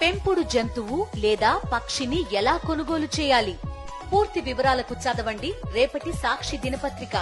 పెంపుడు జంతువు లేదా పక్షిని ఎలా కొనుగోలు చేయాలి? పూర్తి వివరాలకు చదవండి రేపటి సాక్షి దినపత్రిక.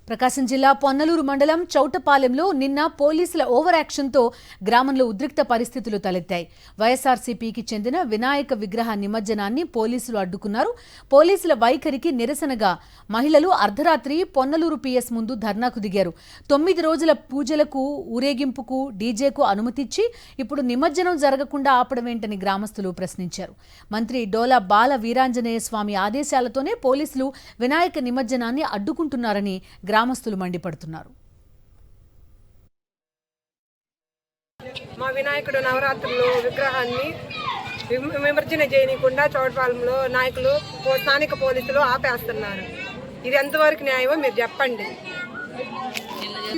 ప్రకాశం జిల్లా పొన్నలూరు మండలం చౌటపాలెంలో నిన్న పోలీసుల ఓవర్ యాక్షన్తో గ్రామంలో ఉద్రిక్త పరిస్థితులు తలెత్తాయి. వైఎస్ఆర్సీపీకి చెందిన వినాయక విగ్రహ నిమజ్జనాన్ని పోలీసులు అడ్డుకున్నారు. పోలీసుల వైఖరికి నిరసనగా మహిళలు అర్ధరాత్రి పొన్నలూరు పీఎస్ ముందు ధర్నాకు దిగారు. 9 రోజుల పూజలకు, ఊరేగింపుకు, డీజేకు అనుమతిచ్చి ఇప్పుడు నిమజ్జనం జరగకుండా ఆపడమేంటని గ్రామస్తులు ప్రశ్నించారు. మంత్రి డోలా బాల వీరాంజనేయ స్వామి ఆదేశాలతోనే పోలీసులు వినాయక నిమజ్జనాన్ని అడ్డుకుంటున్నారని గ్రామస్తులు మండిపడుతున్నారు. మా వినాయకుడు నవరాత్రులు విగ్రహాన్ని విమర్శన చేయకుండా చౌటపాలెంలో నాయకులు, స్థానిక పోలీసులు ఆపేస్తున్నారు. ఇది ఎంతవరకు న్యాయమో మీరు చెప్పండి.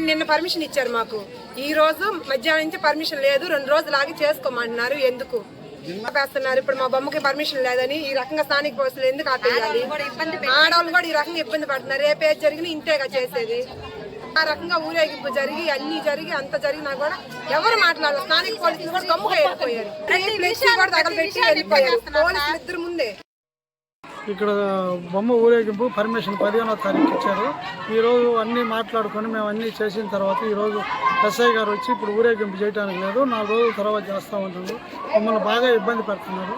నిన్న పర్మిషన్ ఇచ్చారు మాకు, ఈ రోజు మధ్యాహ్నం నుంచి పర్మిషన్ లేదు, 2 రోజులు ఆగి చేసుకోమంటున్నారు. ఎందుకు ఆపేస్తున్నారు? ఇప్పుడు మా బొమ్మకి పర్మిషన్ లేదని ఈ రకంగా స్థానిక పోలీసులు ఎందుకు ఆపేయాలి? ఆడవాళ్ళు కూడా ఈ రకంగా ఇబ్బంది పడుతున్నారు. రేపేది జరిగినా ఇంతేగా చేసేది. ఆ రకంగా ఊరేగింపు జరిగి అన్ని జరిగి అంత జరిగినా కూడా ఎవరు మాట్లాడారు? స్థానిక పోలీసులు కూడా గమ్ముగా వెళ్ళిపోయారు. తగలబెట్టి వెళ్ళిపోయారు పోలీసులు ఇద్దరు ముందే. ఇక్కడ బొమ్మ ఊరేగింపు పర్మిషన్ 15వ తారీఖు ఇచ్చారు. ఈరోజు అన్నీ మాట్లాడుకొని మేము అన్నీ చేసిన తర్వాత ఈరోజు ఎస్ఐ గారు వచ్చి ఇప్పుడు ఊరేగింపు చేయడానికి లేదు, 4 రోజుల తర్వాత చేస్తూ ఉంటారు. మమ్మల్ని బాగా ఇబ్బంది పెడుతున్నారు.